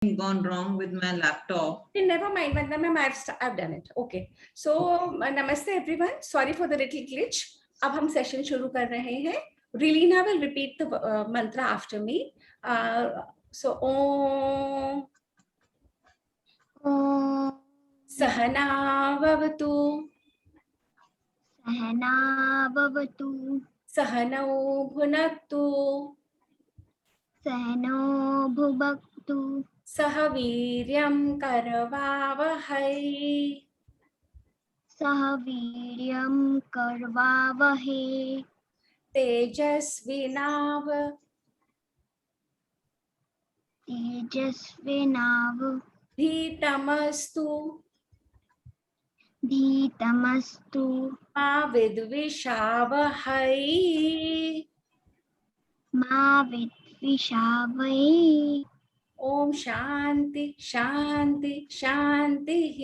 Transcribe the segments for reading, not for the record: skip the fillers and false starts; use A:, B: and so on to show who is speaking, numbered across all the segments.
A: gone wrong with my laptop.
B: Never mind, Vandana ma'am, I've done it. Okay. So, namaste everyone. Sorry for the little glitch. अब हम session शुरू कर रहे हैं. Relina will repeat the mantra after me. So, Om Sahana Vavatu
C: सहना भवतु
B: Sahanau Bhunaktu
C: सहनो भुभक्तु
B: Sahaviryam Karavavahai
C: सह वीर्यं करवावहे
B: तेजस्विनाव
C: तेजस्विनाव
B: धीतमस्तु
C: धीतमस्तु
B: मा विद्विषावहै
C: मा विद्विषावहै
B: ओम शांति शांति शांतिः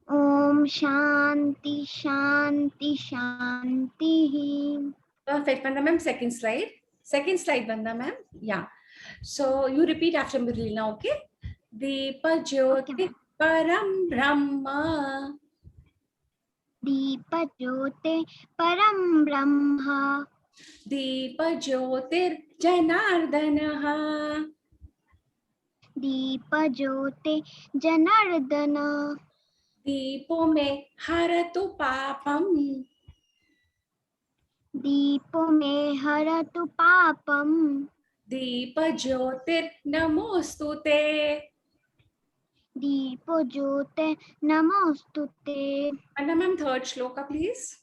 C: ओम शांति शांति शांतिः.
B: Perfect, Vanda ma'am. Second slide, Vanda ma'am. Yeah. So you repeat after me, Relina, okay? Deepa Jyoti Param Brahma
C: दीप ज्योते परम ब्रह्म
B: दीप ज्योतिर जनार्दनः
C: दीप ज्योते जनार्दन
B: दीपो में हरतु पापम
C: दीपो में हरतु पापम
B: दीप ज्योतिर नमोस्तुते
C: दीपो ज्योते नमोस्तुते.
B: Anna ma'am, third shloka please.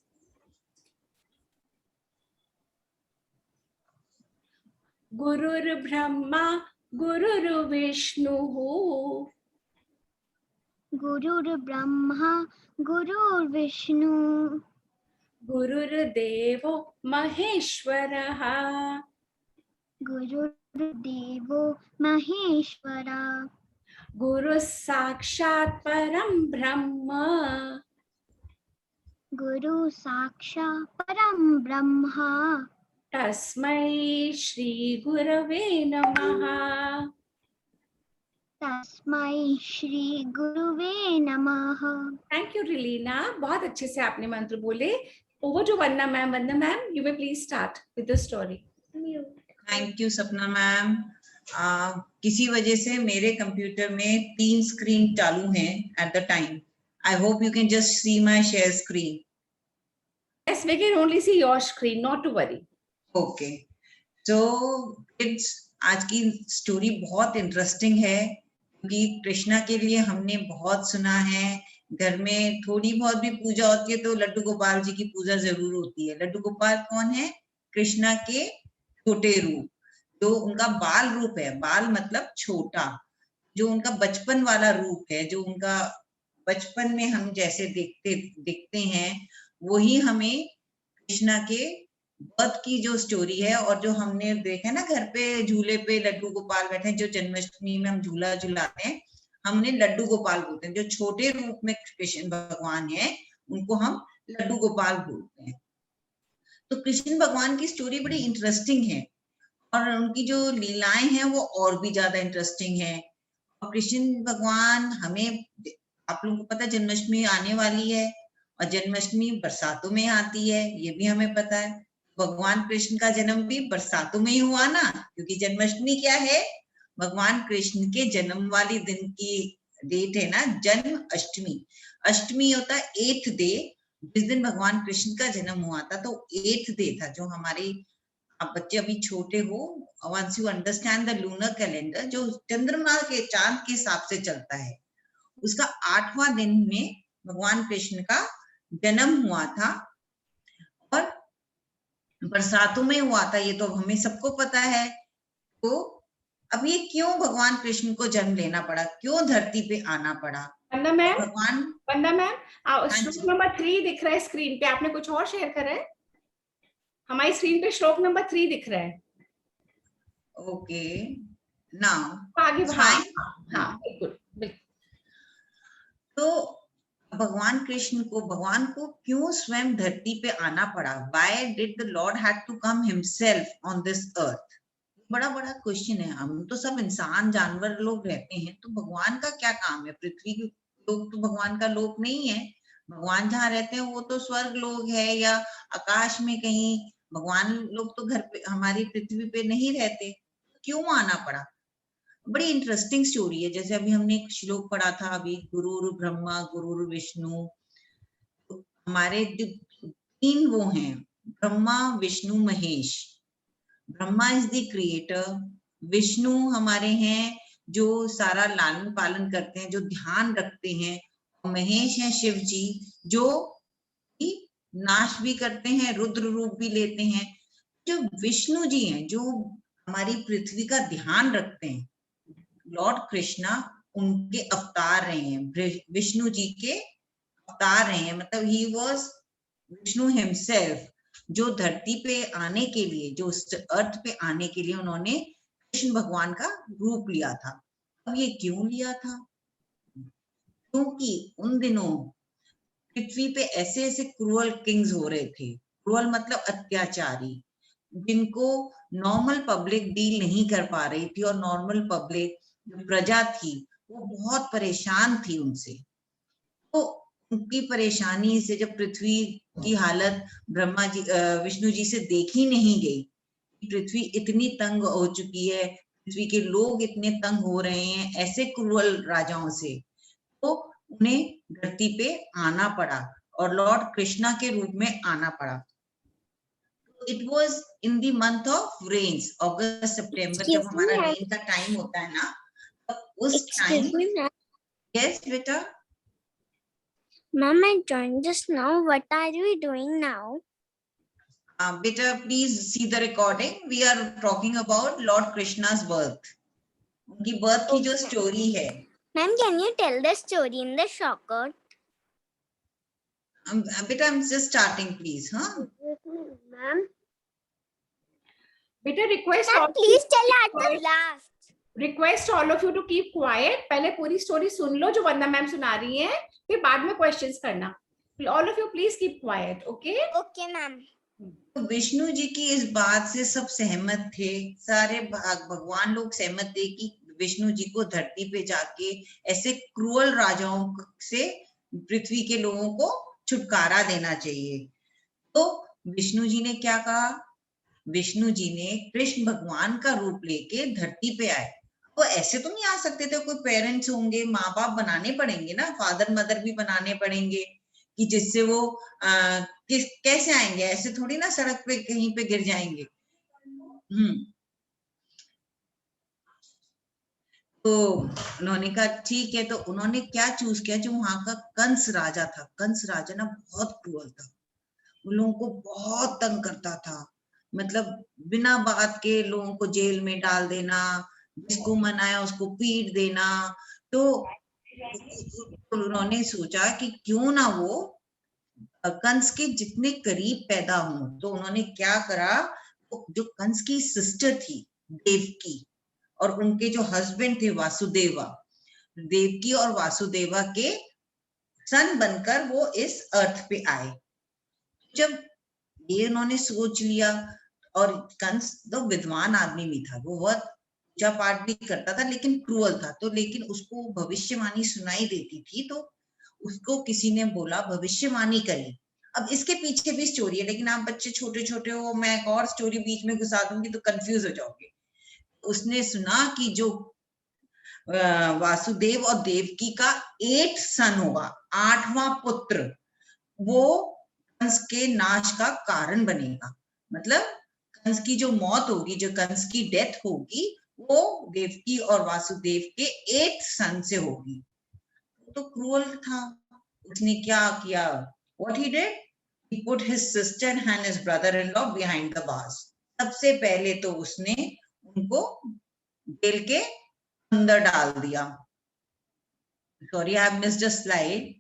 B: Gurur Brahma Gurur Vishnu
C: गुरुर् Brahma गुरुर् Vishnu
B: Gurur Devo Maheshwaraha
C: गुरुर् देवो Maheshwara
B: Guru Sakshat Param Brahma
C: गुरु साक्षात् परम Brahma
B: Tasmai Shri Gurave Namaha.
C: तस्मै श्री गुरुवे नमः.
B: Thank you, Relina. बहुत अच्छे से आपने मंत्र बोले. Over to Vanna ma'am. Vanna ma'am, you may please start with the story.
A: Thank you, Sapna ma'am. किसी वजह से मेरे कंप्यूटर में 3 स्क्रीन चालू हैं at the time. I hope you can just see my share screen.
B: Yes, we can only see your screen, not to worry.
A: Okay. So kids, आज की story बहुत इंटरेस्टिंग है क्योंकि कृष्णा के लिए हमने बहुत सुना है. घर में थोड़ी बहुत भी पूजा होती है तो लड्डू गोपाल जी की पूजा जरूर होती है. लड्डू गोपाल कौन है? कृष्णा के छोटे रूप, जो उनका बाल रूप है. बाल मतलब छोटा, जो उनका बचपन वाला रूप है, जो उनका बचपन में हम जैसे देखते हैं वही हमें कृष्णा के बर्थ की जो स्टोरी है. और जो हमने देखा ना घर पे झूले पे लड्डू गोपाल बैठे हैं, जो जन्माष्टमी में हम झूला झूलाते हैं, हमने लड्डू गोपाल बोलते हैं. जो छोटे रूप में कृष्ण भगवान है उनको हम लड्डू गोपाल बोलते हैं. तो कृष्ण भगवान की स्टोरी बड़ी इंटरेस्टिंग है और उनकी जो लीलाएं हैं वो और भी ज्यादा इंटरेस्टिंग है. और कृष्ण भगवान हमें, आप लोगों को पता है जन्माष्टमी आने वाली है और जन्माष्टमी बरसातों में आती है, ये भी हमें पता है. भगवान कृष्ण का जन्म भी बरसातों में ही हुआ ना, क्योंकि जन्माष्टमी क्या है? भगवान कृष्ण के जन्म वाली दिन की डेट है ना, जन्म अष्टमी. अष्टमी होता है 8th डे, जिस दिन भगवान कृष्ण का जन्म हुआ था. तो 8th डे था. जो हमारे, आप बच्चे अभी छोटे हो, once you understand the lunar calendar, जो चंद्रमा के चांद के हिसाब से चलता है, उसका 8वां दिन में भगवान कृष्ण का जन्म हुआ था और बरसातों में हुआ था. ये तो हमें सबको पता है. तो अब ये क्यों भगवान कृष्ण को जन्म लेना पड़ा, क्यों धरती पे आना पड़ा?
B: वंदना मैम,
A: भगवान,
B: वंदना मैम, श्लोक नंबर 3 दिख रहा है स्क्रीन पे. आपने कुछ और शेयर करा है? हमारी स्क्रीन पे श्लोक नंबर 3 दिख रहा है.
A: ओके, नाउ
B: आगे. हाँ, बिल्कुल.
A: तो भगवान कृष्ण को, भगवान को क्यों स्वयं धरती पे आना पड़ा? Why did the Lord had to come himself on this earth? बड़ा बड़ा क्वेश्चन है। हम तो सब इंसान जानवर लोग रहते हैं, तो भगवान का क्या काम है? पृथ्वी के लोग तो भगवान का लोक नहीं है। भगवान जहाँ रहते हैं वो तो स्वर्ग लोग है या आकाश में कहीं। भगवान लोग तो घर पे हमारी पृथ्वी पे नहीं रहते, क्यों आना पड़ा? बड़ी इंटरेस्टिंग स्टोरी है। जैसे अभी हमने एक श्लोक पढ़ा था अभी, गुरुर् ब्रह्मा गुरुर् विष्णु। तो हमारे जो तीन वो हैं, Brahma Vishnu Mahesh. Brahma is the creator, Vishnu हमारे हैं जो सारा लालन पालन करते हैं, जो ध्यान रखते हैं, और महेश है शिव जी जो नाश भी करते हैं, रुद्र रूप भी लेते हैं। जो विष्णु जी हैं जो हमारी पृथ्वी का ध्यान रखते हैं, लॉर्ड कृष्णा उनके अवतार रहे हैं, विष्णु जी के अवतार रहे हैं। मतलब ही वॉज विष्णु हिमसेल्फ, जो धरती पे आने के लिए, जो अर्थ पे आने के लिए उन्होंने कृष्ण भगवान का रूप लिया था। अब ये क्यों लिया था? क्योंकि उन दिनों पृथ्वी पे ऐसे ऐसे क्रूअल किंग्स हो रहे थे। क्रूअल मतलब अत्याचारी, जिनको नॉर्मल पब्लिक डील नहीं कर पा रही थी, और नॉर्मल पब्लिक जो प्रजा थी वो बहुत परेशान थी उनसे। तो उनकी परेशानी से जब पृथ्वी की हालत ब्रह्मा जी विष्णु जी से देखी नहीं गई, पृथ्वी इतनी तंग हो चुकी है, पृथ्वी के लोग इतने तंग हो रहे हैं ऐसे क्रूअल राजाओं से, तो उन्हें धरती पे आना पड़ा और लॉर्ड कृष्णा के रूप में आना पड़ा। It was in the month of rains, अगस्त सितंबर, जब हमारा रेन का टाइम होता है ना, तब उस टाइम। यस बेटा।
C: Ma'am, I joined just now. What are we doing now?
A: Beta, please see the recording. We are talking about Lord Krishna's birth. उनकी birth की जो story है.
C: Ma'am, can you tell the story in the shortcut?
A: Beta, I'm just starting, please. Huh?
C: Ma'am.
B: Beta, request.
C: Ma'am, please tell at the last.
B: Request all of you to keep quiet. पहले पूरी story सुन लो जो वंदना ma'am सुना रही हैं, फिर बाद में questions करना. All of you please keep quiet, okay?
C: Okay, ma'am.
A: तो विष्णु जी की इस बात से सब सहमत थे, सारे भगवान लोग सहमत थे कि विष्णु जी को धरती पे जाके ऐसे क्रूअल राजाओं से पृथ्वी के लोगों को छुटकारा देना चाहिए। तो विष्णु जी ने क्या कहा? विष्णु जी ने कृष्ण भगवान का रूप लेके धरती पे आए। तो ऐसे तो नहीं आ सकते थे, कोई पेरेंट्स होंगे, माँ बाप बनाने पड़ेंगे ना, फादर मदर भी बनाने पड़ेंगे कि जिससे वो कैसे आएंगे? ऐसे थोड़ी ना सड़क पे कहीं पे गिर जाएंगे। तो उन्होंने कहा ठीक है। तो उन्होंने क्या चूज किया? जो वहां का कंस राजा था, कंस राजा ना बहुत क्रूअल था, उन लोगों को बहुत तंग करता था। मतलब बिना बात के लोगों को जेल में डाल देना, जिसको मनाया उसको पीट देना। तो उन्होंने सोचा कि क्यों ना वो कंस के जितने करीब पैदा हों। तो उन्होंने क्या करा, जो कंस की सिस्टर थी देवकी, और उनके जो हस्बैंड थे वासुदेवा, देवकी और वासुदेवा के सन बनकर वो इस अर्थ पे आए। जब ये उन्होंने सोच लिया, और कंस तो विद्वान आदमी भी था, वो बहुत पूजा पाठ भी करता था लेकिन क्रूअल था। तो लेकिन उसको भविष्यवाणी सुनाई देती थी, तो उसको किसी ने बोला भविष्यवाणी करी। अब इसके पीछे भी स्टोरी है, लेकिन आप बच्चे छोटे छोटे हो, मैं एक और स्टोरी बीच में घुसा दूंगी तो कंफ्यूज हो जाओगे। उसने सुना कि जो वासुदेव और देवकी का 8th सन होगा, 8वां पुत्र, वो कंस के नाश का कारण बनेगा। मतलब कंस की जो मौत होगी, जो कंस की डेथ होगी, वो देवकी और वासुदेव के 8th सन से होगी। तो क्रूअल था। उसने क्या किया? What he did? He put his sister and his brother-in-law behind the bars. सबसे पहले तो उसने उनको जेल के अंदर डाल दिया। Sorry, I have missed a slide.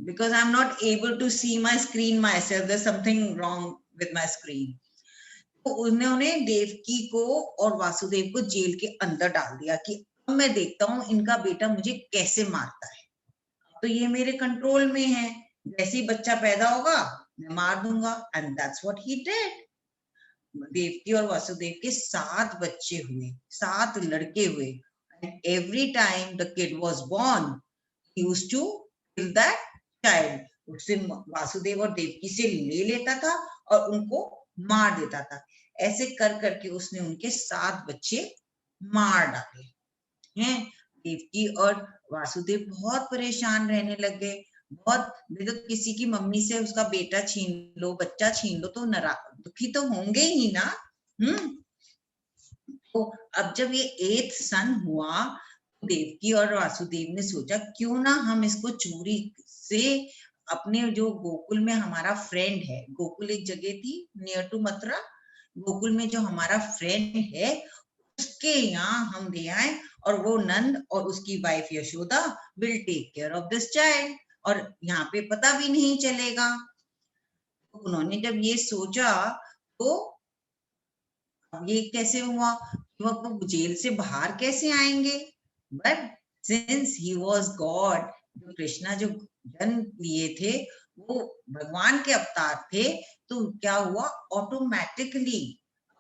A: Because I'm not able to see my screen myself. There's something wrong with my screen. तो उन्होंने देवकी को और वासुदेव को जेल के अंदर डाल दिया कि अब मैं देखता हूँ इनका बेटा मुझे कैसे मारता है। तो ये मेरे कंट्रोल में है, जैसे ही बच्चा पैदा होगा मैं मार दूंगा। And that's what he did. Devaki और वासुदेव के 7 बच्चे हुए, 7 लड़के हुए। And every time the kid was born, he used to kill that child. उससे वासुदेव और देवकी से ले लेता था और उनको मार देता था। ऐसे कर करके उसने उनके 7 बच्चे मार डाले हैं। देवकी और वासुदेव बहुत परेशान रहने लगे। बहुत, देखो किसी की मम्मी से उसका बेटा छीन लो, बच्चा छीन लो तो दुखी तो होंगे ही ना। तो अब जब ये 8th सन हुआ, देवकी और वासुदेव ने सोचा क्यों ना हम इसको चोरी से अपने जो गोकुल में हमारा फ्रेंड है, गोकुल एक जगह थी नियर टू मथुरा, गोकुल में जो हमारा फ्रेंड है उसके यहाँ हम ले आए और वो नंद और उसकी wife Yashoda will take care of this child, और यहाँ पे पता भी नहीं चलेगा। तो उन्होंने जब ये सोचा तो ये कैसे हुआ, वो जेल से बाहर कैसे आएंगे। But since he was God, Krishna जो जन्म लिए थे वो भगवान के अवतार थे, तो क्या हुआ, ऑटोमेटिकली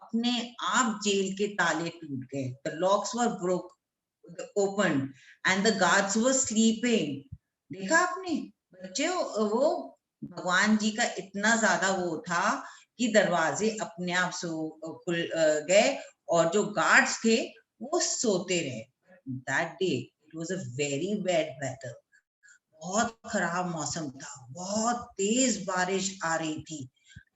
A: अपने आप जेल के ताले टूट गए। The locks were broke open and the guards were sleeping. देखा आपने बच्चे, वो भगवान जी का इतना ज्यादा वो था कि दरवाजे अपने आप खुल गए और जो गार्ड्स थे वो सोते रहे। That day it was a very bad weather, बहुत खराब मौसम था, बहुत तेज बारिश आ रही थी।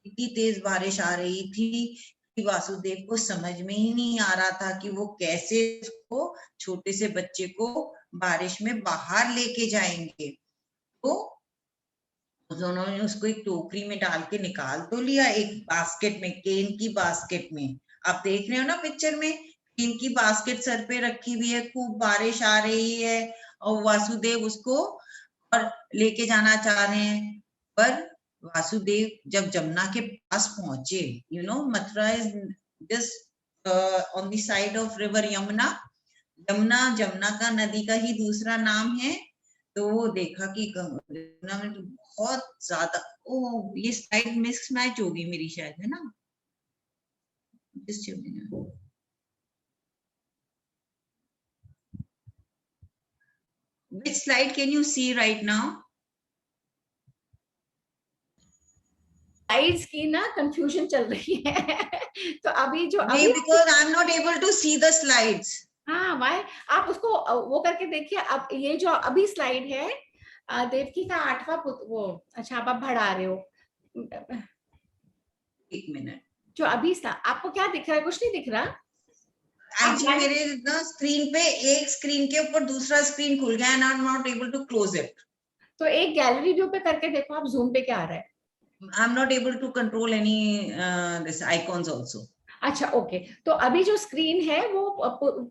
A: इतनी तेज बारिश आ रही थी कि वासुदेव को समझ में ही नहीं आ रहा था कि वो कैसे उसको, छोटे से बच्चे को बारिश में बाहर लेके जाएंगे। तो उन्होंने उसको एक टोकरी में डाल के निकाल तो लिया, एक बास्केट में, केन की बास्केट में। आप देख रहे हो ना पिक्चर में, केन की बास्केट सर पे रखी हुई है, खूब बारिश आ रही है और वासुदेव उसको और लेके जाना चाह रहे हैं। पर वासुदेव जब जमुना के पास पहुंचे, you know Mathura is just on the side of river Yamuna. Jamuna का नदी का ही दूसरा नाम है। तो वो देखा कि जमुना में तो बहुत ज्यादा, ओ ये स्लाइड मिस मैच होगी मेरी शायद, है ना। Which slide can you see right now?
B: Slides की ना कंफ्यूजन चल रही है। तो अभी जो
A: अभी because I'm not able to see the slides.
B: हाँ भाई, आप उसको वो करके देखिए। अब ये जो अभी स्लाइड है देवकी का 8वां पुत्र, वो अच्छा आप बढ़ा रहे हो,
A: एक मिनट।
B: जो अभी आपको क्या दिख रहा है? कुछ नहीं दिख रहा
A: एक्चुअली मेरे ना स्क्रीन पे, एक स्क्रीन के ऊपर दूसरा स्क्रीन खुल गया and I am not able to close it.
B: तो एक गैलरी व्यू पे करके देखो आप, जूम पे क्या आ रहा है।
A: I am not able to control any this icons also.
B: अच्छा ओके, तो अभी जो स्क्रीन है वो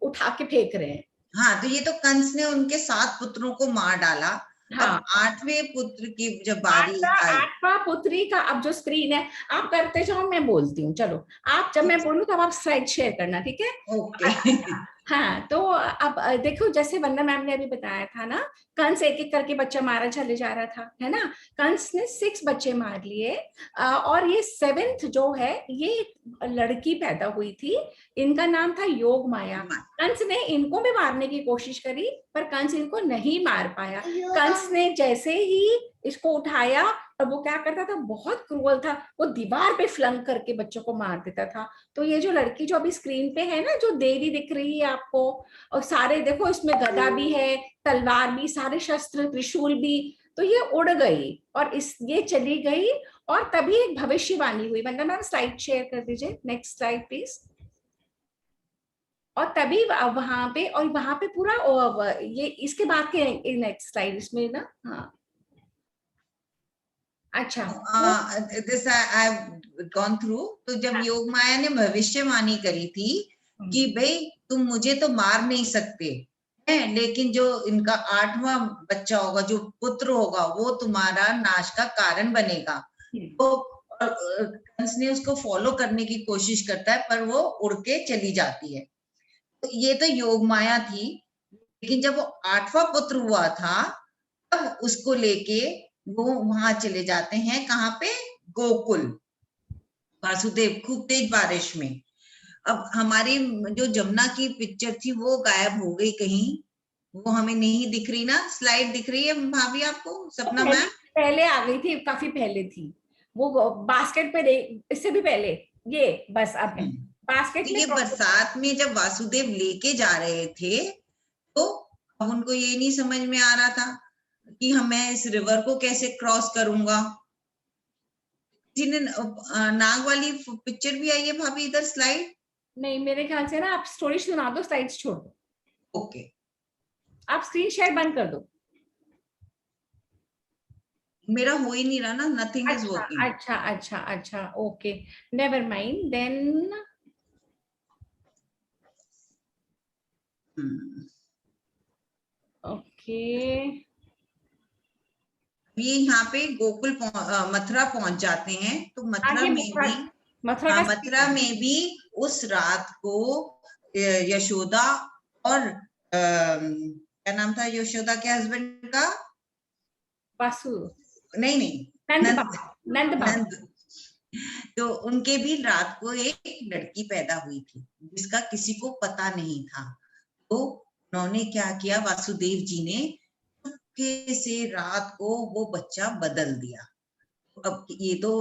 B: उठा के फेंक रहे हैं।
A: हाँ, तो ये तो कंस ने उनके 7 पुत्रों को मार डाला।
B: हाँ,
A: अब 8वें पुत्र की जब बारी आई,
B: 8वां पुत्री का अब जो स्क्रीन है, आप करते जाओ, मैं बोलती हूँ। चलो आप, जब मैं बोलूँ तब आप स्लाइड शेयर करना, ठीक है?
A: ओके।
B: हाँ, तो अब देखो, जैसे वंदना मैम ने अभी बताया था ना, कंस एक एक करके बच्चा मारा चले जा रहा था, है ना। कंस ने 6 बच्चे मार लिए और ये 7th जो है, ये लड़की पैदा हुई थी, इनका नाम था योग माया। कंस ने इनको भी मारने की कोशिश करी पर कंस इनको नहीं मार पाया। कंस ने जैसे ही इसको उठाया, और वो क्या करता था, बहुत क्रूअल था, वो दीवार पे फ्लंग करके बच्चों को मार देता था। तो ये जो लड़की जो अभी स्क्रीन पे है ना, जो देवी दिख रही है आपको, और सारे देखो इसमें गदा भी है, तलवार भी, सारे शस्त्र, त्रिशूल भी, तो ये उड़ गई और ये चली गई। और तभी एक भविष्यवाणी हुई। मतलब मैम स्लाइड शेयर कर दीजिए, नेक्स्ट स्लाइड प्लीज। और तभी वहां पे, और वहां पे पूरा ये इसके बाद के नेक्स्ट स्लाइड इसमें ना, हाँ अच्छा
A: this I have gone through. तो जब योग माया ने भविष्यवाणी करी थी कि भाई तुम मुझे तो मार नहीं सकते हैं, लेकिन जो इनका 8वां बच्चा होगा, जो पुत्र होगा, वो तुम्हारा नाश का कारण बनेगा। तो कंस ने उसको फॉलो करने की कोशिश करता है पर वो उड़ के चली जाती है। तो ये तो योग माया थी। लेकिन जब वो 8वां पुत्र हुआ था, तब उसको लेके वो वहां चले जाते हैं, कहाँ पे, गोकुल, वासुदेव खूब तेज बारिश में। अब हमारी जो जमुना की पिक्चर थी वो गायब हो गई कहीं, वो हमें नहीं दिख रही ना, स्लाइड दिख रही है भाभी आपको, सपना
B: पहले
A: मैम?
B: पहले आ गई थी, काफी पहले थी वो बास्केट पे, इससे भी पहले ये बस अब है बास्केट
A: तो
B: में
A: ये बरसात में जब वासुदेव लेके जा रहे थे, तो अब उनको ये नहीं समझ में आ रहा था कि मैं इस रिवर को कैसे क्रॉस करूंगा। किसी ने नाग वाली पिक्चर भी आई है भाभी, इधर स्लाइड?
B: नहीं, मेरे ख्याल से ना आप स्टोरी सुना दो, स्लाइड्स छोड़ दो,
A: ओके,
B: आप स्क्रीन शेयर बंद कर दो।
A: मेरा हो ही नहीं रहा ना, नथिंग इज
B: अच्छा
A: वर्किंग।
B: अच्छा अच्छा अच्छा, okay, never mind then. Okay,
A: ये यहाँ पे गोकुल मथुरा पहुंच जाते हैं, तो मथुरा
B: आगे
A: में भी,
B: मथुरा
A: हाँ
B: का
A: मथुरा में भी उस रात को यशोदा और क्या नाम था यशोदा के हस्बैंड का?
B: वासु,
A: नहीं नहीं,
B: नंद
A: नंद,
B: बाबा, नंद बाबा।
A: नंद। तो उनके भी रात को एक लड़की पैदा हुई थी जिसका किसी को पता नहीं था। तो उन्होंने क्या किया, वासुदेव जी ने चुपके से रात को वो बच्चा बदल दिया। अब ये तो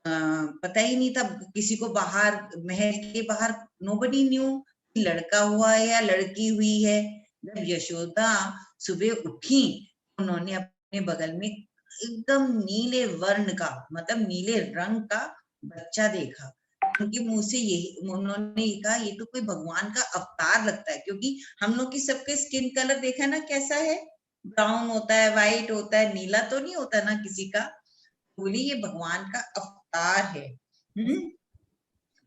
A: पता ही नहीं था किसी को, बाहर महल के बाहर नोबडी न्यू लड़का हुआ है या लड़की हुई है। जब यशोदा सुबह उठी, उन्होंने अपने बगल में एकदम नीले वर्ण का, मतलब नीले रंग का बच्चा देखा। उनके मुंह से यही, उन्होंने कहा ये तो कोई भगवान का अवतार लगता है, क्योंकि हम लोग की सबके स्किन कलर देखा ना कैसा है, ब्राउन होता है, व्हाइट होता है, नीला तो नहीं होता ना किसी का। बोली ये भगवान का अवतार है।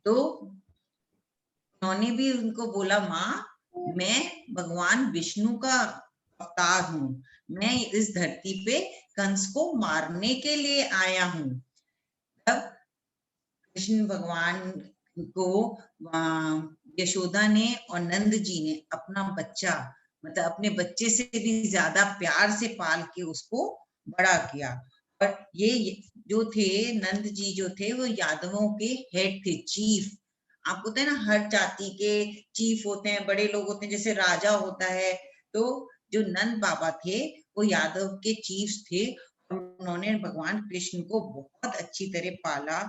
A: तो उन्होंने भी उनको बोला, माँ मैं भगवान विष्णु का अवतार हूँ, मैं इस धरती पे कंस को मारने के लिए आया हूँ। तब कृष्ण भगवान को यशोदा ने और नंद जी ने अपना बच्चा, मतलब अपने बच्चे से भी ज्यादा प्यार से पाल के उसको बड़ा किया। और ये जो थे नंद जी जो थे, वो यादवों के हेड थे, चीफ। आपको पता है ना, हर जाति के चीफ होते हैं, बड़े लोग होते हैं, जैसे राजा होता है। तो जो नंद बाबा थे वो यादव के चीफ थे, और उन्होंने भगवान कृष्ण को बहुत अच्छी तरह पाला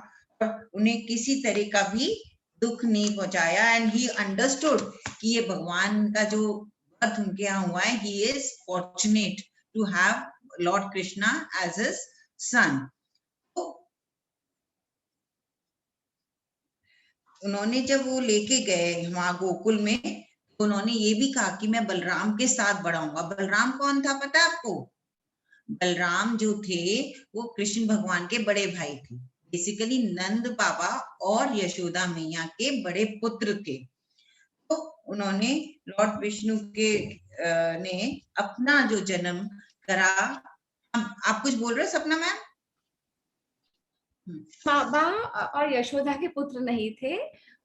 A: और उन्हें किसी तरह का भी दुख नहीं पहुंचाया। एंड ही अंडरस्टूड कि ये भगवान का जो बर्थ उनके यहाँ हुआ है, he is fortunate to have Lord Krishna as his son. तो उन्होंने जब वो लेके गए वहां गोकुल में, तो उन्होंने ये भी कहा कि मैं बलराम के साथ बढ़ाऊंगा। बलराम कौन था पता है आपको? बलराम जो थे वो कृष्ण भगवान के बड़े भाई थे, बेसिकली नंद बाबा और यशोदा मैया के बड़े पुत्र थे। तो उन्होंने लॉर्ड विष्णु के ने अपना जो जन्म करा। आप कुछ बोल रहे हो सपना मैम?
B: बाबा और यशोदा के पुत्र नहीं थे,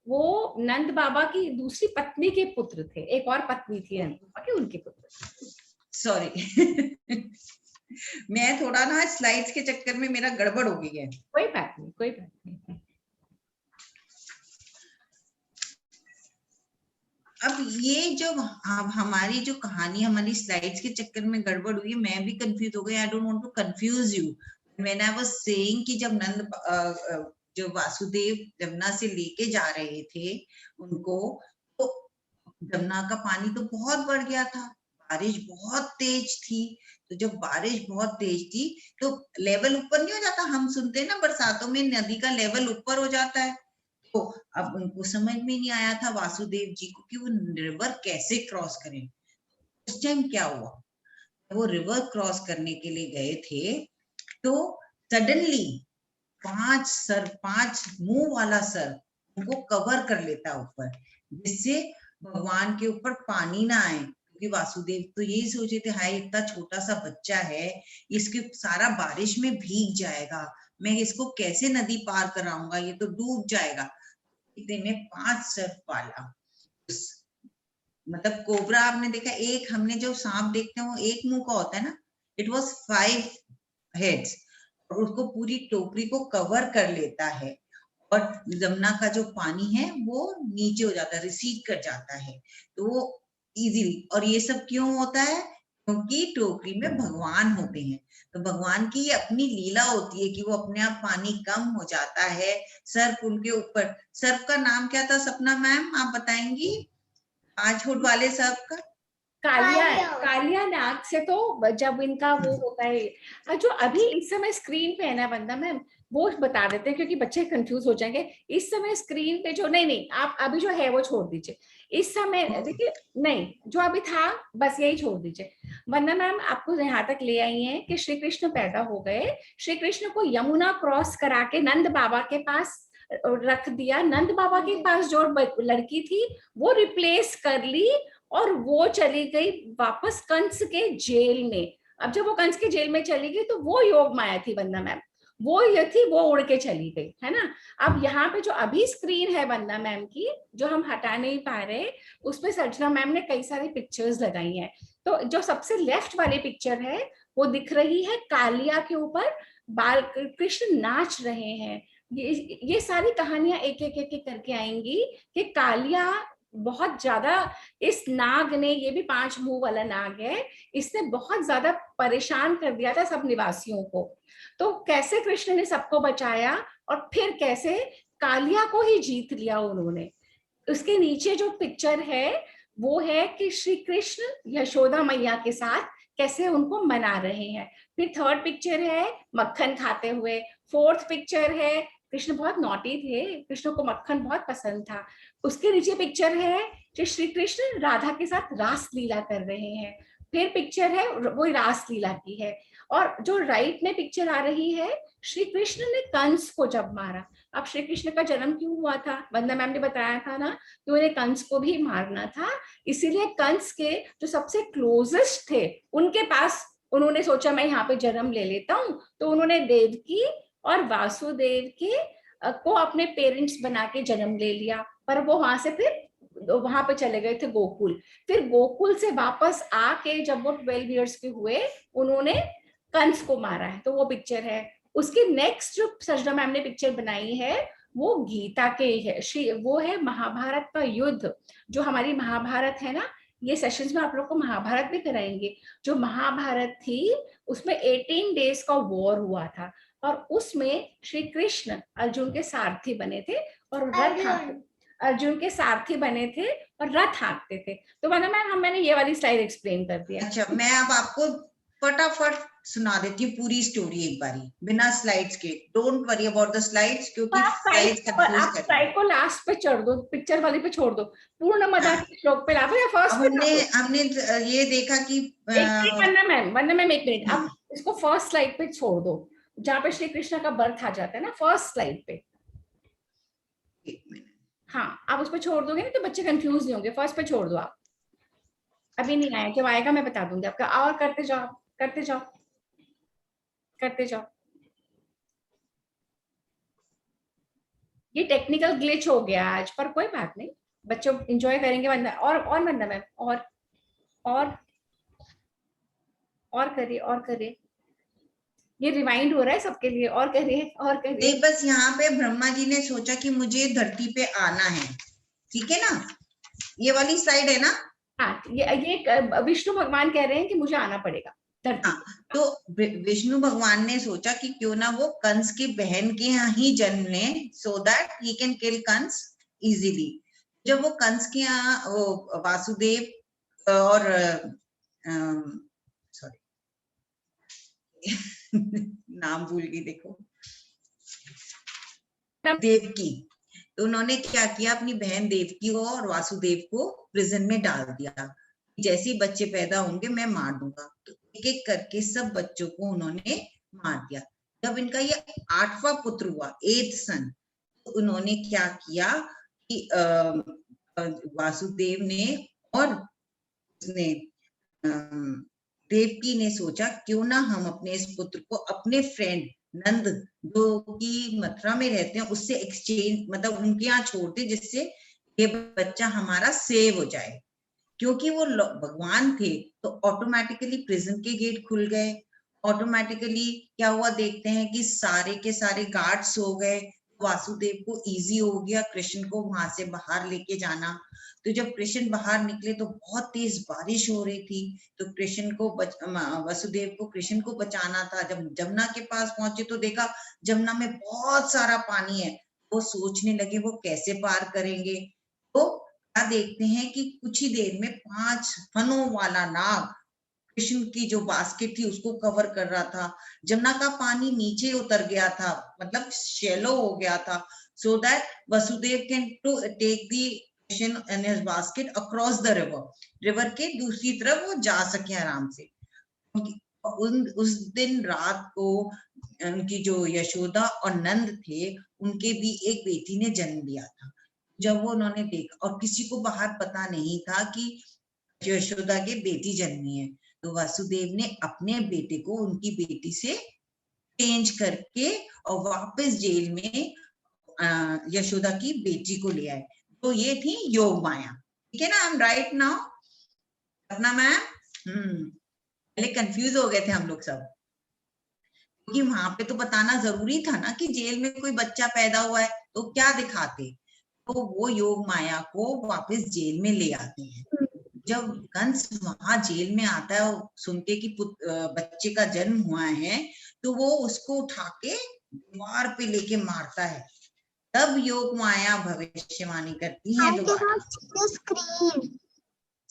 B: वो नंद बाबा की दूसरी पत्नी के पुत्र थे, एक और पत्नी थी नंद बाबा की, उनके पुत्र।
A: सॉरी मैं थोड़ा ना स्लाइड्स के चक्कर में मेरा गड़बड़ हो गई है।
B: कोई बात नहीं, कोई बात नहीं।
A: अब ये जो हमारी जो कहानी, हमारी स्लाइड्स के चक्कर में गड़बड़ हुई, मैं भी कंफ्यूज हो गई। I don't want to confuse you. When I was saying कि जब नंद जो वासुदेव जमुना से लेके जा रहे थे उनको, तो जमुना का पानी तो बहुत बढ़ गया था, बारिश बहुत तेज थी। तो जब बारिश बहुत तेज थी तो लेवल ऊपर नहीं हो जाता, हम सुनते हैं ना बरसातों में नदी का लेवल ऊपर हो जाता है। तो अब उनको समझ में नहीं आया था वासुदेव जी को कि वो रिवर कैसे क्रॉस करें। उस टाइम क्या हुआ, वो रिवर क्रॉस करने के लिए गए थे, तो सडनली 5 मुंह वाला सर उनको कवर कर लेता ऊपर, जिससे भगवान के ऊपर पानी ना आए। क्योंकि वासुदेव तो यही सोचे थे, हाय इतना छोटा सा बच्चा है, इसके सारा बारिश में भीग जाएगा, मैं इसको कैसे नदी पार कराऊंगा, ये तो डूब जाएगा। ने 5 सर पाला। मतलब कोबरा आपने देखा, एक हमने जो सांप देखते हैं वो एक मुंह का होता है ना, इट वाज 5 हेड्स। और उसको पूरी टोकरी को कवर कर लेता है और जमुना का जो पानी है वो नीचे हो जाता है, रिसीड कर जाता है, तो वो इजीली। और ये सब क्यों होता है? क्योंकि टोकरी में भगवान होते हैं, तो भगवान की अपनी लीला होती है कि वो अपने आप पानी कम हो जाता है सर्फ उनके ऊपर। सर्फ का नाम क्या था सपना मैम, आप बताएंगी? 5 फुट वाले सर्फ का
B: कालिया नाग से तो जब इनका वो होता है, जो अभी इस समय स्क्रीन पे है ना वंदना मैम, वो बता देते हैं क्योंकि बच्चे कंफ्यूज हो जाएंगे। इस समय स्क्रीन पे जो नहीं आप अभी जो है वो छोड़ दीजिए, इस समय देखिए नहीं जो अभी था बस यही छोड़ दीजिए। वंदना मैम आपको यहाँ तक ले आई है कि श्री कृष्ण पैदा हो गए, श्री कृष्ण को यमुना क्रॉस करा के नंद बाबा के पास रख दिया, नंद बाबा के पास जो लड़की थी वो रिप्लेस कर ली और वो चली गई वापस कंस के जेल में। अब जब वो कंस के जेल में चली गई तो वो योग माया थी वंदना मैम, वो ये थी, वो उड़ के चली गई, है ना। अब यहाँ पे जो अभी स्क्रीन है वंदना मैम की, जो हम हटा नहीं पा रहे, उसमें सर्जना मैम ने कई सारी पिक्चर्स लगाई हैं। तो जो सबसे लेफ्ट वाली पिक्चर है वो दिख रही है कालिया के ऊपर बाल कृष्ण नाच रहे हैं। ये सारी कहानियां एक एक एक करके आएंगी कि कालिया बहुत ज्यादा, इस नाग ने, ये भी 5 मुंह वाला नाग है, इसने बहुत ज्यादा परेशान कर दिया था सब निवासियों को। तो कैसे कृष्ण ने सबको बचाया और फिर कैसे कालिया को ही जीत लिया उन्होंने। उसके नीचे जो पिक्चर है वो है कि श्री कृष्ण यशोदा मैया के साथ कैसे उनको मना रहे हैं। फिर थर्ड पिक्चर है मक्खन खाते हुए, फोर्थ पिक्चर है कृष्ण बहुत नॉटी थे, कृष्ण को मक्खन बहुत पसंद था। उसके नीचे पिक्चर है कि श्री कृष्ण राधा के साथ रास लीला कर रहे हैं। फिर पिक्चर है वो रास लीला की है। और जो राइट में पिक्चर आ रही है, श्री कृष्ण ने कंस को जब मारा। अब श्री कृष्ण का जन्म क्यों हुआ था, वंदना मैम ने बताया था ना कि उन्हें कंस को भी मारना था, इसीलिए कंस के जो सबसे क्लोजेस्ट थे उनके पास उन्होंने सोचा मैं यहाँ पे जन्म ले लेता हूँ। तो उन्होंने देवकी और वासुदेव के को अपने पेरेंट्स बना के जन्म ले लिया, पर वो वहां से फिर वहां पे चले गए थे गोकुल। फिर गोकुल से वापस आके जब वो 12 इयर्स के हुए उन्होंने कंस को मारा है, तो वो पिक्चर है। उसकी नेक्स्ट जो सजना मैम ने पिक्चर बनाई है वो गीता के है, वो है महाभारत का युद्ध। जो हमारी महाभारत है ना, ये सेशंस में आप लोग को महाभारत भी कराएंगे। जो महाभारत थी उसमें 18 डेज का वॉर हुआ था और उसमें श्री कृष्ण अर्जुन के सारथी बने थे और अर्जुन के सारथी बने थे और रथ हाँकते थे। तो मैम मैंने ये वाली स्लाइड एक्सप्लेन कर दिया।
A: अच्छा, मैं अब आपको फटाफट सुना देती हूँ पूरी स्टोरी एक बारी बिना स्लाइड्स के। Don't worry about the slides, क्योंकि स्लाइड्स कंफ्यूज कर
B: स्लाइड को लास्ट पे चढ़ दो, पिक्चर वाली पे छोड़ दो, पूर्ण मदा के श्लोक पे ला दो या फर्स्ट पे।
A: हमने ये देखा कि
B: वंदना मैम एक मिनट, अब इसको फर्स्ट स्लाइड पे छोड़ दो जहाँ पे श्री कृष्ण का बर्थ आ जाता है ना, फर्स्ट स्लाइड पे। हाँ, आप उस पर छोड़ दोगे ना तो बच्चे कंफ्यूज नहीं होंगे, फर्स्ट पे छोड़ दो आप। अभी नहीं आया, जब आएगा मैं बता दूंगी आपका। और करते जाओ करते जाओ करते जाओ। ये टेक्निकल ग्लिच हो गया आज, पर कोई बात नहीं, बच्चों एंजॉय करेंगे। वंदना और वंदना मैम और करिए ये रिमाइंड हो रहा है सबके लिए, और करिए
A: नहीं, बस यहाँ पे ब्रह्मा जी ने सोचा कि मुझे धरती पे आना है, ठीक है ना, ये वाली साइड है ना।
B: हाँ, ये विष्णु भगवान कह रहे हैं कि मुझे आना पड़ेगा धरती।
A: हाँ, तो विष्णु भगवान ने सोचा कि क्यों ना वो कंस की बहन के यहाँ ही जन्म लें, so that he can kill Kans easily. जब वो कंस के यहाँ वो वासुदेव और सॉरी नाम भूल गई, देखो, देवकी, तो उन्होंने क्या किया, अपनी बहन देवकी को और वासुदेव को प्रिजन में डाल दिया। जैसे ही बच्चे पैदा होंगे मैं मार दूंगा। तो एक एक करके सब बच्चों को उन्होंने मार दिया। जब इनका ये 8वां पुत्र हुआ, 8th सन, तो उन्होंने क्या किया कि वासुदेव ने और उसने देवकी ने सोचा क्यों ना हम अपने इस पुत्र को अपने फ्रेंड नंद जो कि मथुरा में रहते हैं उससे एक्सचेंज, मतलब उनके यहाँ छोड़ दे, जिससे ये बच्चा हमारा सेव हो जाए। क्योंकि वो भगवान थे तो ऑटोमेटिकली प्रिजन के गेट खुल गए ऑटोमेटिकली क्या हुआ, देखते हैं कि सारे के सारे गार्ड सो गए। वासुदेव को इजी हो गया कृष्ण को वहां से बाहर लेके जाना। तो जब कृष्ण बाहर निकले तो बहुत तेज बारिश हो रही थी, तो कृष्ण को वसुदेव को कृष्ण को बचाना था। जब जमुना के पास पहुंचे तो देखा जमुना में बहुत सारा पानी है। वो सोचने लगे वो कैसे पार करेंगे। तो क्या देखते हैं कि कुछ ही देर में 5 फनों वाला नाग कृष्ण की जो बास्केट थी उसको कवर कर रहा था। जमुना का पानी नीचे उतर गया था, मतलब शेलो हो गया था, so that Vasudev can to take the Krishna and his basket across the river के दूसरी तरफ वो जा सके आराम से। उस दिन रात को उनकी जो यशोदा और नंद थे उनके भी एक बेटी ने जन्म लिया था। जब वो उन्होंने देखा और किसी को बाहर पता नहीं था कि यशोदा के बेटी जन्मी है, तो वासुदेव ने अपने बेटे को उनकी बेटी से चेंज करके और वापस जेल में यशोदा की बेटी को ले आए। तो ये थी योग माया। ठीक है ना, आई एम राइट नाउ अपना मैम? पहले कंफ्यूज हो गए थे हम लोग सब, क्योंकि वहां पे तो बताना जरूरी था ना कि जेल में कोई बच्चा पैदा हुआ है तो क्या दिखाते। तो वो योग माया को वापस जेल में ले आते हैं। जब कंस वहां जेल में आता है और सुनते कि बच्चे का जन्म हुआ है, तो वो उसको उठा के दीवार पे लेके मारता है। तब योग माया भविष्यवाणी करती है दोबारा।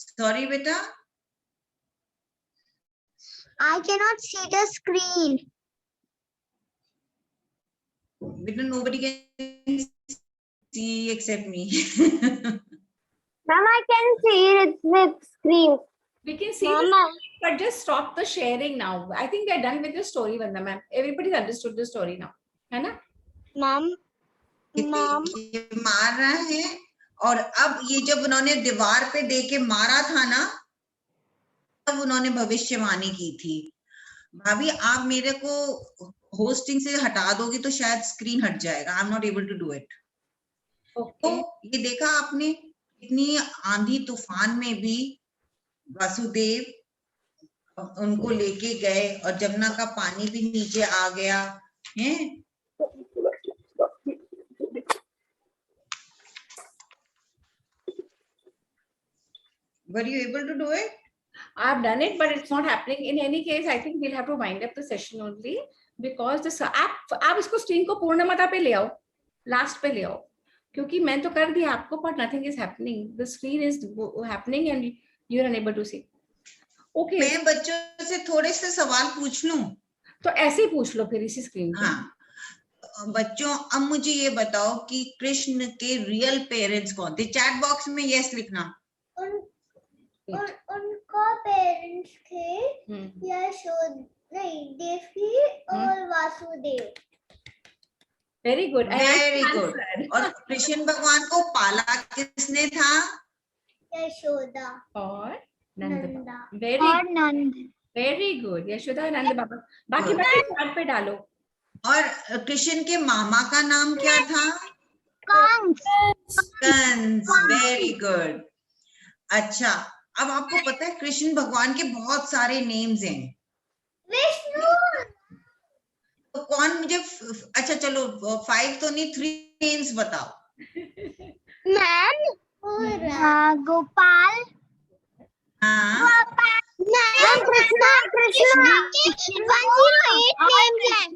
A: सॉरी बेटा,
C: I cannot see the screen.
A: बेटा nobody can see except me.
C: Ma'am, I can see it with screen.
B: We can see
C: Mama.
B: but just stop the sharing now. I think they're done with the story, Vandana ma'am. Everybody's understood the story now, है ना?
C: Ma'am.
A: ये मार रहा है, और अब ये जब उन्होंने दीवार पे दे के मारा था ना, तब उन्होंने भविष्यवाणी की थी। भाभी आप मेरे को होस्टिंग से हटा दोगी तो शायद स्क्रीन हट जाएगा। I am not able to do it. तो ये देखा आपने, इतनी आंधी तूफान में भी वासुदेव उनको लेके गए और जमुना का पानी भी नीचे आ गया है। Were you able to do it?
B: I've done it, but it's not happening. In any case, I think we'll have to wind up the session only because this आप इसको स्क्रीन को पूर्णमता पे ले आओ, लास्ट पे ले आओ, क्योंकि मैं तो कर दिया आपको, but nothing is happening. The screen is happening and you're unable to see. Okay.
A: मैं बच्चों से थोड़े से सवाल पूछ लूं?
B: तो ऐसे ही पूछ लो फिर इसी स्क्रीन पे।
A: हाँ बच्चों, अब मुझे ये बताओ कि कृष्ण के रियल पेरेंट्स कौन थे? चैट बॉक्स में यस लिखना।
C: उनका पेरेंट्स थे यशोदा, नहीं देवकी और Vasudev.
B: Very good,
A: very good. और कृष्ण भगवान को पाला किसने था?
C: यशोदा
B: और नंद। वेरी गुड, यशोदा नंद बाबा। बाकी चार्ट पे डालो।
A: और कृष्ण के मामा का नाम क्या था? कंस। Very good. अच्छा, अब आपको पता है कृष्ण भगवान के बहुत सारे नेम्स हैं।
C: विष्णु।
A: तो कौन मुझे अच्छा चलो 5 तो नहीं, 3 नेम्स बताओ।
C: मैम गोपाल।
A: हाँ
C: मैम कृष्णा। 108 नेम्स हैं।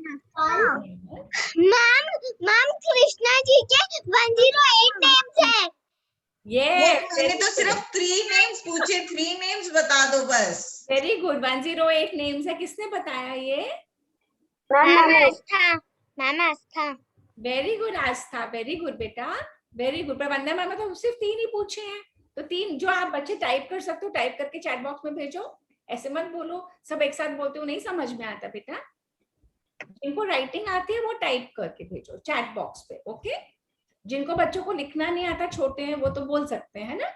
C: मैम कृष्णा जी के 108 नेम्स हैं।
A: मैंने तो सिर्फ 3 नेम्स पूछे, 3 नेम्स बता दो बस।
B: वेरी गुड, 108 नेम्स है। किसने बताया ये?
C: मैम आस्था।
B: वेरी गुड आस्था, वेरी गुड बेटा, वेरी गुड। पर वंदना मैम तो सिर्फ 3 ही पूछे हैं, तो 3 जो आप बच्चे टाइप कर सकते हो टाइप करके चैट बॉक्स में भेजो। ऐसे मत बोलो सब एक साथ बोलते हो, नहीं समझ में आता बेटा। जिनको राइटिंग आती है वो टाइप करके भेजो चैट बॉक्स पे, ओके? जिनको बच्चों को लिखना नहीं आता, छोटे हैं, वो तो बोल सकते हैं ना।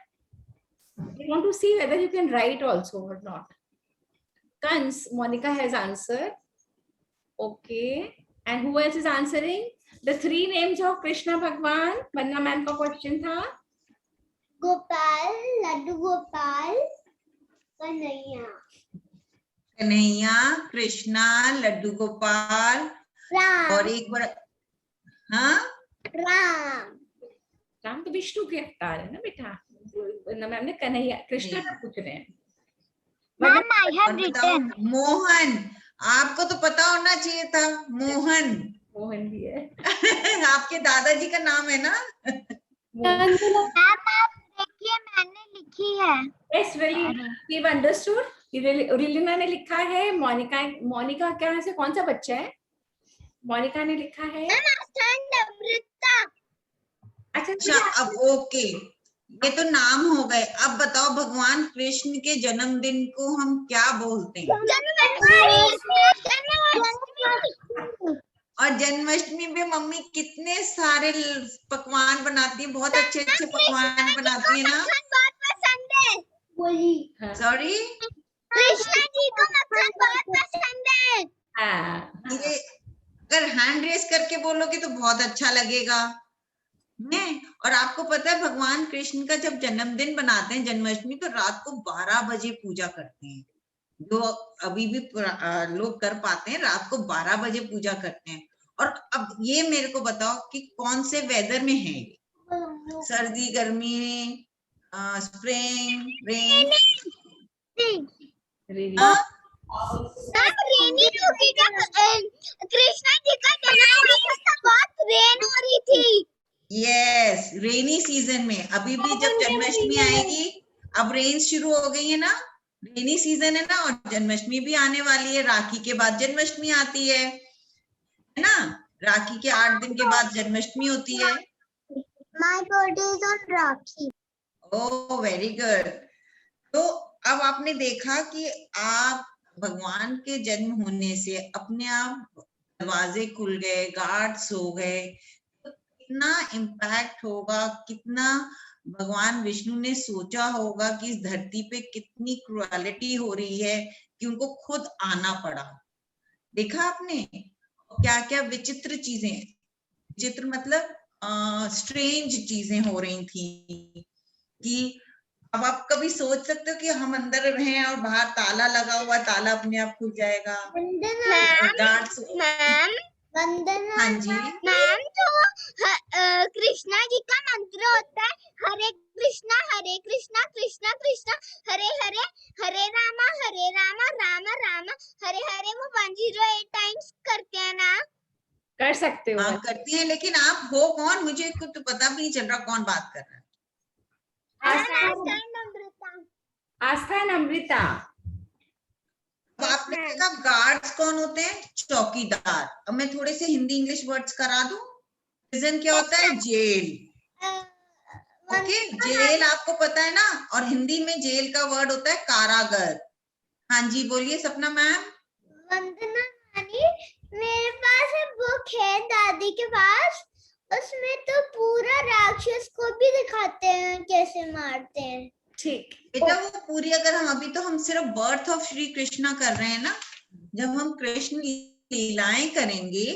B: We want to see whether you can write also or not. Kans, Monica has answered. Okay. And who else is answering? The 3 names of Krishna Bhagwan. Vanna ma'am का question था.
C: गोपाल, लड्डू गोपाल, कन्हैया।
A: कन्हैया, कृष्णा, लड्डू गोपाल और एक बड़ा, हाँ
B: राम तो विष्णु के अवतार है ना बेटा। मैम ने कन्हैया कृष्णा का पूछ रहे हैं।
C: Ma'am, I have
A: और बताओ
C: written.
A: मोहन, आपको तो पता होना चाहिए था। मोहन
B: मोहन भी है।
A: आपके दादाजी का नाम है ना?
C: मैम आप देखिए मैंने लिखी है.
B: Yes, really, we've understood. रिलिना ने लिखा है, मोनिका क्या है, कौन सा बच्चा है? मोनिका ने लिखा है।
A: अच्छा, अब ओके, ये तो नाम हो गए। अब बताओ भगवान कृष्ण के जन्मदिन को हम क्या बोलते हैं? और जन्माष्टमी में मम्मी कितने सारे पकवान बनाती है, बहुत अच्छे अच्छे पकवान बनाती है ना। सॉरी,
C: कृष्णा जी को मक्खन बहुत पसंद है.
A: ये अगर हैंड रेस करके बोलोगे तो बहुत अच्छा लगेगा। और आपको पता है भगवान कृष्ण का जब जन्मदिन बनाते हैं जन्माष्टमी, तो रात को 12 बजे पूजा करते हैं। जो अभी भी लोग कर पाते हैं, रात को 12 बजे पूजा करते हैं। और अब ये मेरे को बताओ कि कौन से वेदर में है ये? सर्दी, गर्मी, स्प्रिंग, रेन?
C: कृष्णा जी का जन्मदिन था, बहुत रेन हो रही थी.
A: यस, रेनी सीजन में। अभी भी जब जन्माष्टमी आएगी, अब रेन शुरू हो गई है ना, रेनी सीजन है ना, और जन्माष्टमी भी आने वाली है। राखी के बाद जन्माष्टमी आती है ना? राखी के 8 दिन के बाद जन्माष्टमी होती है।
C: My birthday is on Rakhi.
A: Oh very good. तो अब आपने देखा कि आप भगवान के जन्म होने से अपने आप दरवाजे खुल गए, गार्ड्स हो गए, तो कितना इम्पैक्ट होगा, कितना भगवान विष्णु ने सोचा होगा कि इस धरती पे कितनी क्रुएलिटी हो रही है कि उनको खुद आना पड़ा। देखा आपने क्या क्या विचित्र चीजें, विचित्र मतलब स्ट्रेंज चीजें हो रही थी। कि अब आप कभी सोच सकते हो कि हम अंदर हैं और बाहर ताला लगा हुआ, ताला अपने आप खुल जाएगा?
C: वंदना
A: हाँ जी
C: मैम, तो कृष्णा जी का मंत्र होता है हरे कृष्णा कृष्णा कृष्णा हरे हरे, हरे रामा राम राम हरे हरे. वो 108 टाइम्स करते हैं ना?
B: कर सकते हो।
A: आप करती हैं, लेकिन आप हो कौन? मुझे कुछ तो पता भी नहीं चल रहा कौन बात कर रहा है।
B: आस्था एंड अमृता।
A: अब आपने देखा गार्ड्स कौन होते हैं? चौकीदार। अब मैं थोड़े से हिंदी इंग्लिश वर्ड्स करा दूं। प्रिजन क्या होता है? जेल। ओके, जेल आपको पता है ना, और हिंदी में जेल का वर्ड होता है कारागर। हाँ जी, बोलिए सपना मैम।
C: वंदना नानी, मेरे पास एक बुक है दादी के पास, उसमें तो पूरा राक्षस को भी दिखाते हैं कैसे मारते हैं.
B: ठीक
A: बेटा वो पूरी, अगर हम सिर्फ बर्थ ऑफ श्री कृष्णा कर रहे हैं ना, जब हम कृष्ण लीलाएं करेंगे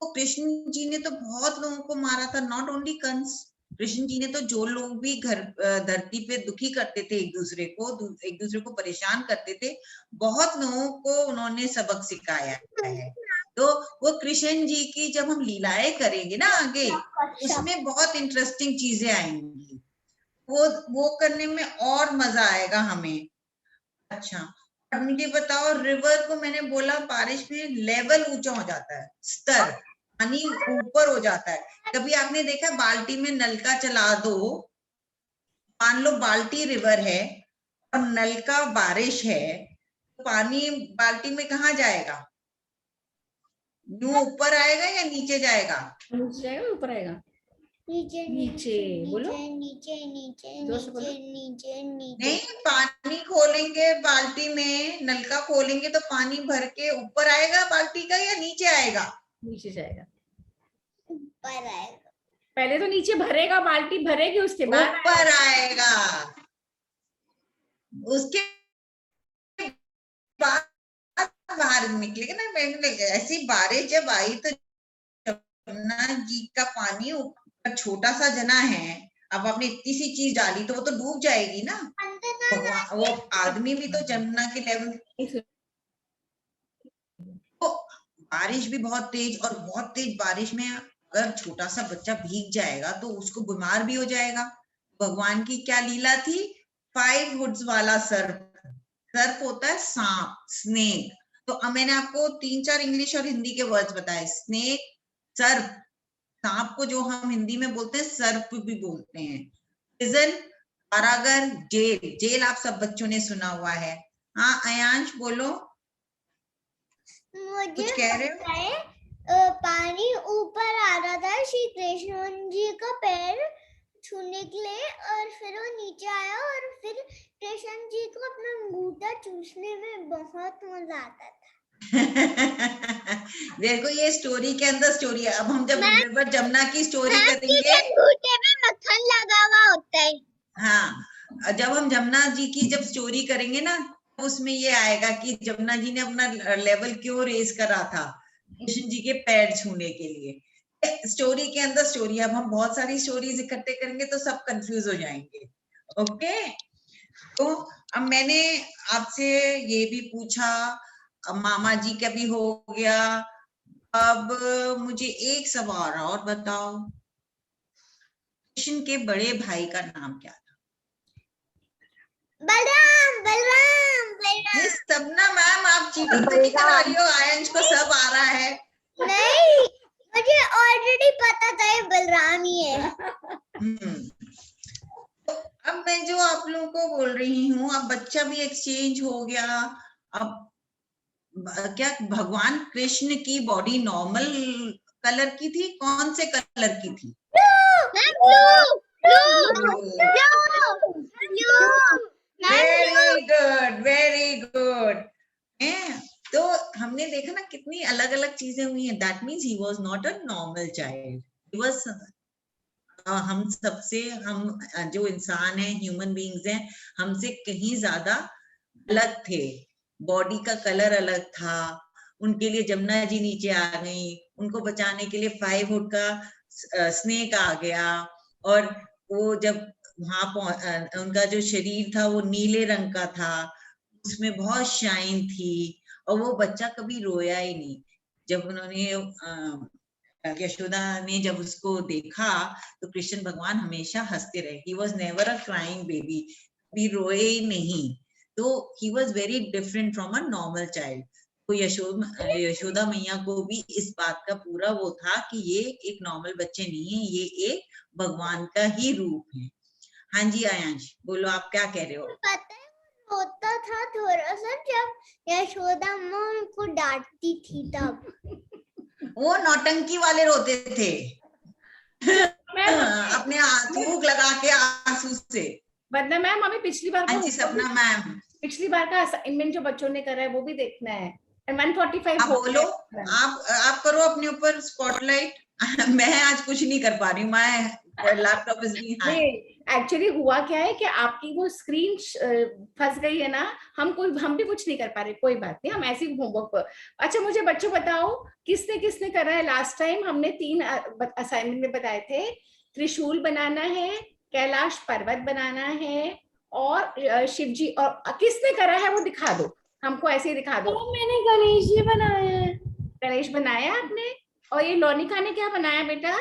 A: तो कृष्ण जी ने तो बहुत लोगों को मारा था, नॉट ओनली कंस। कृष्ण जी ने तो जो लोग भी धरती पे दुखी करते थे, एक दूसरे को परेशान करते थे, बहुत लोगों को उन्होंने सबक सिखाया है। तो वो कृष्ण जी की जब हम लीलाएं करेंगे ना आगे, उसमें बहुत इंटरेस्टिंग चीजें आएंगी, वो करने में और मजा आएगा हमें। अच्छा, और मुझे बताओ, रिवर को मैंने बोला बारिश में लेवल ऊंचा हो जाता है, स्तर पानी ऊपर हो जाता है। कभी आपने देखा बाल्टी में नलका चला दो, मान लो बाल्टी रिवर है और नलका बारिश है, तो पानी बाल्टी में कहाँ जाएगा? यूं ऊपर आएगा या नीचे जाएगा?
B: नीचे जाएगा, ऊपर आएगा?
C: नीचे
B: नीचे बोलो,
C: नीचे नीचे
B: जोर से बोलो।
C: नीचे
A: नहीं, पानी खोलेंगे बाल्टी में, नलका खोलेंगे तो पानी भर के ऊपर आएगा बाल्टी का या नीचे आएगा?
B: नीचे जाएगा।
C: ऊपर आएगा.
B: पहले तो नीचे भरेगा, बाल्टी भरेगी, उसके बाद
A: ऊपर आएगा। उसके बाद बाहर निकलेगा ना। ऐसी बारिश जब आई तो जमुना जी का पानी ऊपर, छोटा सा जना है, अब आपने इतनी सी चीज डाली तो वो तो डूब जाएगी ना। वो आदमी भी तो जमुना के लेवल। बारिश भी बहुत तेज, और बहुत तेज बारिश में अगर छोटा सा बच्चा भीग जाएगा तो उसको बीमार भी हो जाएगा। भगवान की क्या लीला थी, 5 हुड्स वाला सर्प। सर्प होता है सांप, स्नेक। तो अब मैंने आपको 3-4 इंग्लिश और हिंदी के वर्ड्स बताए, स्नेक, सर्प। सांप को जो हम हिंदी में बोलते हैं सर्प भी बोलते हैं। प्रिजन, कारागार, जेल। जेल आप सब बच्चों ने सुना हुआ है। हाँ अयांश बोलो,
C: मुझे
A: कुछ कह रहे हो?
C: लगता है पानी ऊपर आ रहा था श्री कृष्ण जी का पैर छूने के लिए, और फिर वो नीचे आया, और फिर कृष्ण जी को अपना अंगूठा चूसने में बहुत मजा आता था।
A: देखो ये स्टोरी के अंदर स्टोरी है। अब हम जब
C: मैम,
A: रिवर जमुना की स्टोरी
C: मैम,
A: करेंगे,
C: अंगूठे में मक्खन लगा हुआ होता है।
A: हाँ जब हम जमुना जी की जब स्टोरी करेंगे ना, उसमें ये आएगा कि जमुना जी ने अपना लेवल क्यों रेस करा था कृष्ण जी के पैर छूने के लिए। स्टोरी के अंदर स्टोरी। अब हम बहुत सारी स्टोरीज इकट्ठे करेंगे तो सब कंफ्यूज हो जाएंगे। ओके, तो अब मैंने आपसे ये भी पूछा, अब मामा जी का भी हो गया। अब मुझे एक सवाल और बताओ, कृष्ण के बड़े भाई का नाम क्या था?
C: बलराम, बलराम, बलराम।
A: ये सपना मैम आप चीटिंग तो नहीं करा रही हो? आयंश को सब आ रहा है।
C: नहीं, मुझे ऑलरेडी पता था ये बलराम ही है।
A: तो अब मैं जो आप लोगों को बोल रही हूँ, अब बच्चा भी एक्सचेंज हो गया। अब क्या भगवान कृष्ण की बॉडी नॉर्मल कलर की थी? कौन से कलर की थी? Very good, very good. तो हमने देखा ना कितनी अलग अलग चीजें हुई हैं। That means he was not a normal child, he was हम सबसे, हम जो इंसान है, ह्यूमन बीइंग्स हैं, हमसे कहीं ज्यादा अलग थे। बॉडी का कलर अलग था। उनके लिए जमुना जी नीचे आ गई, उनको बचाने के लिए 5 फुट का स्नेक आ गया। और वो जब वहां उनका जो शरीर था वो नीले रंग का था, उसमें बहुत शाइन थी, और वो बच्चा कभी रोया ही नहीं। जब उन्होंने यशोदा ने जब उसको देखा तो कृष्ण भगवान हमेशा हंसते रहे। He was never a crying baby, कभी रोए ही नहीं। तो he was very different from a normal child. तो यशोदा मैया को भी इस बात का पूरा वो था कि ये एक नॉर्मल बच्चे नहीं है, ये एक भगवान का ही रूप है। हाँ जी आयांश बोलो, आप क्या कह रहे हो?
C: पता है वो रोता था थोड़ा सा जब यशोदा अम्मा उनको डांटती थी तब।
A: वो नौटंकी वाले रोते थे अपने थूक लगा के आंसू से।
B: वंदना मैम, हमें पिछली बार
A: हाँ जी सपना मैम,
B: पिछली बार का असाइनमेंट जो बच्चों ने करा है वो भी देखना है। 145
A: आप
B: हो
A: बोलो,
B: गए।
A: आप करो अपने ऊपर स्पॉटलाइट। मैं आज कुछ नहीं कर पा रही हूँ, मैं laptop is being high.
B: Actually हुआ क्या है कि आपकी वो स्क्रीन फंस गई है ना, हम भी कुछ नहीं कर पा रहे। कोई बात नहीं, हम ऐसे होमवर्क। अच्छा मुझे बच्चों बताओ, किसने किसने करा है? लास्ट टाइम हमने 3 असाइनमेंट में बताए थे। त्रिशूल बनाना है, कैलाश पर्वत बनाना है, और शिव जी। और किसने करा है वो दिखा दो हमको, ऐसे ही दिखा दो।
C: मैंने गणेश जी बनाया है।
B: गणेश बनाया आपने? और ये लोनिका ने क्या बनाया बेटा?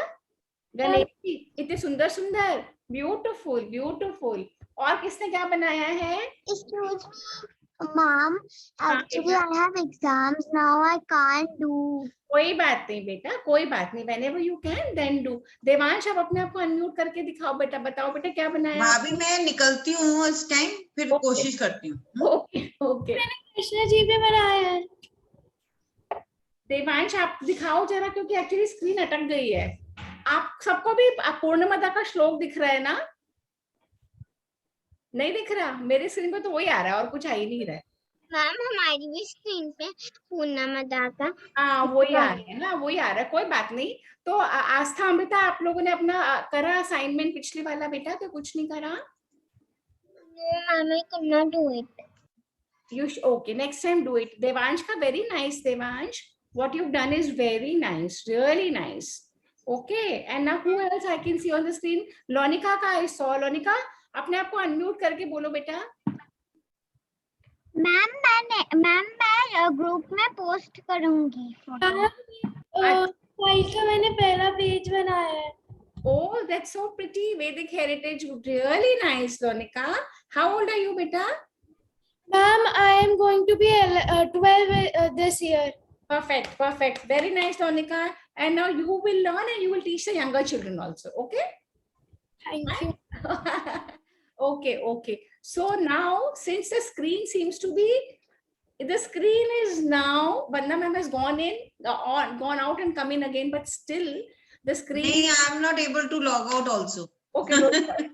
B: गणेश जी इतने सुंदर सुंदर, ब्यूटीफुल ब्यूटीफुल। और किसने क्या बनाया है?
C: Excuse me, mom. Actually,
B: बेटा,
C: I have exams now. I can't do.
B: कोई बात नहीं बेटा, कोई बात नहीं। whenever you can then do। Devansh आप अपने आप को अनम्यूट करके दिखाओ बेटा, बताओ बेटा क्या बनाया?
A: अभी मैं निकलती हूँ इस टाइम, फिर कोशिश करती हूँ।
B: Okay okay.
C: मैंने कृष्ण जी भी बनाया है।
B: देवांश आप दिखाओ जरा, क्योंकि एक्चुअली स्क्रीन अटक गई है। आप सबको भी पूर्णमदा का श्लोक दिख रहा है ना? नहीं दिख रहा? मेरे स्क्रीन पे तो वही आ रहा है और कुछ आ ही नहीं रहा है।
C: मैम हमारी भी स्क्रीन पे पूर्णमदा का।
B: हाँ वही आ रहा है ना, वही आ रहा है। कोई बात नहीं। तो आस्था अमृता, आप लोगों ने अपना करा असाइनमेंट पिछले वाला बेटा? तो कुछ नहीं करा?
C: Ma'am I could not do it.
B: You okay, next time do it. Devansh ka very nice, Devansh. What you've done is very nice, really nice. Okay, and now who else I can see on the screen? Lonika ka I saw. Lonika, अपने आप को unmute करके बोलो बेटा।
C: Ma'am मैं मैं group में post करूंगी फोटो।
D: फाइल का मैंने पहला पेज बनाया है।
B: Oh, that's so pretty. Vedic heritage, really nice, Lonika. How old are you, beta?
D: Ma'am, I am going to be 12 this year.
B: Perfect, perfect. Very nice, Lonika. And now you will learn and you will teach the younger children also. Okay?
D: Thank you.
B: Okay, okay. So now, since the screen seems to be, the screen is now, Vandana ma'am has gone in, gone out and come in again, but still the screen.
A: Nee, I am not able to log out also.
B: Okay, don't worry.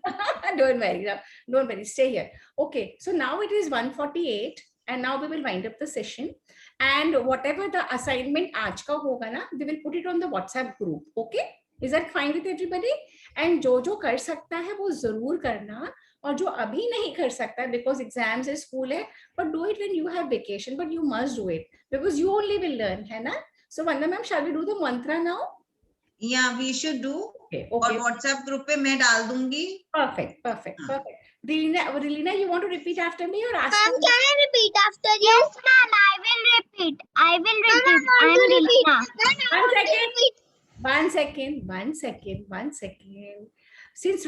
B: Don't worry. Don't worry. Stay here. Okay, so now it is 1:48 and now we will wind up the session. And whatever the assignment आज का होगा ना, we will put it on the WhatsApp group. Okay? Is that fine with everybody? And जो कर सकता है वो जरूर करना, और जो अभी नहीं कर सकता है because exams है, school है, but do it when you have vacation. But you must do it because you only will learn, है ना? So Vandana ma'am, shall we do the mantra now?
A: Yeah, we should do.
B: Okay.
A: और WhatsApp group पे मैं डाल दूंगी.
B: Perfect, perfect, perfect. Relina, you want to repeat after me or ask?
C: Ma'am, can I repeat after you? Yes, ma'am, I will repeat. I will repeat. I am Relina.
B: One second. Since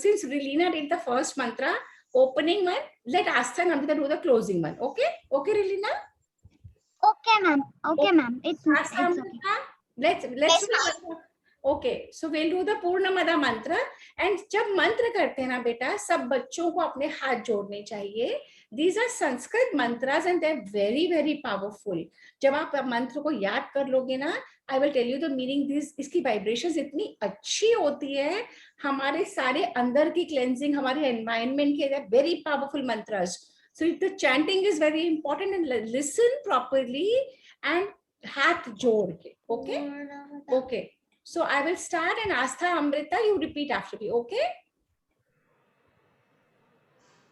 B: since Relina did the first mantra, opening one, let Asta and Amrita do the closing one. Okay? Okay, Relina?
C: Okay, ma'am. Okay, ma'am. It's
B: Asta,
C: okay.
B: Amrita, let's
C: Yes,
B: do okay, so we'll do the Purnamada mantra. And जब मंत्र करते हैं ना बेटा, सब बच्चों को अपने हाथ जोड़ने चाहिए. These are Sanskrit mantras and they're very, very powerful. जब आप मंत्र को याद कर लोगे ना, I will tell you the meaning. इसकी vibrations इतनी अच्छी होती है, हमारे सारे अंदर की cleansing, हमारे environment के, they're very powerful mantras. So the chanting is very important and listen properly and हाथ जोड़ के. Okay? Okay. So I will start and Astha, Amrita, you repeat after me, okay?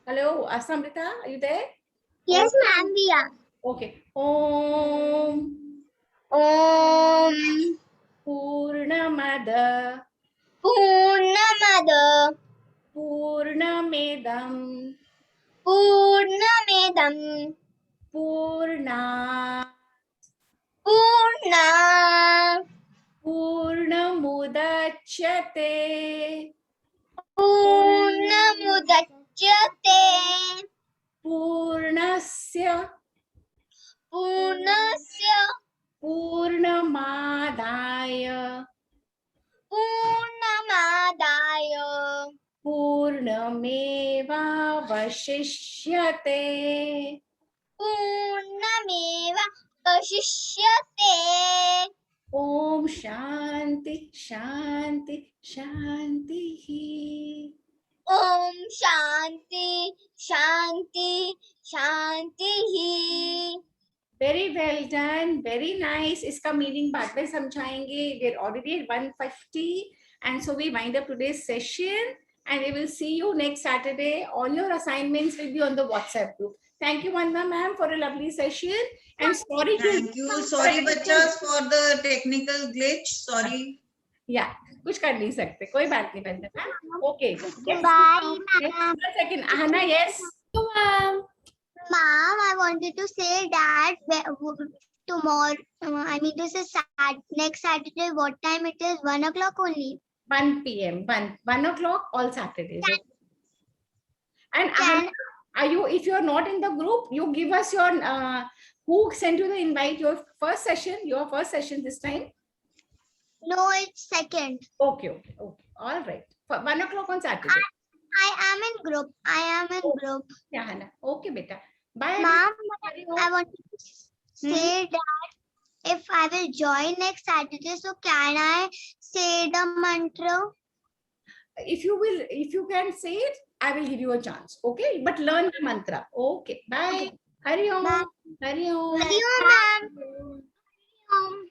B: Hello, Astha, Amrita, are you there?
C: Yes, ma'am, we are.
B: Okay. Om
C: Om
B: Purnamada
C: Purnamada
B: Purnamedam
C: Purnamedam
B: Purna
C: Purna
B: Purnamudachyate
C: Purnamudachyate
B: Purnasya
C: Purnasya
B: Purnamadaya
C: Purnamadaya
B: Purnameva vashishyate
C: Purnameva vashishyate.
B: Om Shanti Shanti Shanti.
C: Om Shanti Shanti Shanti.
B: Very well done, very nice. इसका meaning बाद में समझाएंगे. We're already at 1:50 and so we wind up today's session and we will see you next Saturday. All your assignments will be on the WhatsApp group. Thank you, Vandana ma'am, for a lovely session. And sorry
A: Thank you. Sorry, bachas, for the technical glitch. Sorry.
B: Yeah, कुछ कर नहीं सकते, कोई बात नहीं बंदे ma'am. Okay. Yes.
C: Bye,
B: Yes.
C: ma'am.
B: 1 second, Ahana, yes.
D: Ma'am.
C: Ma'am, I wanted to say that tomorrow, I mean to say next Saturday, what time it is? 1 o'clock only.
B: 1 p.m. 1 o'clock all Saturdays.
C: Can-
B: And
C: Can,
B: are you, if you are not in the group, you give us your who sent you the invite, your first session this time.
C: no, it's second.
B: Okay. All right. For 1 o'clock on Saturday.
C: I am in group.
B: Yeah, Hannah. Okay, beta. Bye.
C: Ma'am,
B: everyone.
C: I wanted to say that if I will join next Saturday, so can I say the mantra?
B: If you can say it, I will give you a chance. Okay, but learn the mantra. Okay. Bye. Hari Om.
C: Bye.
B: Hari Om.
C: Hari Om, ma'am. Hari Om.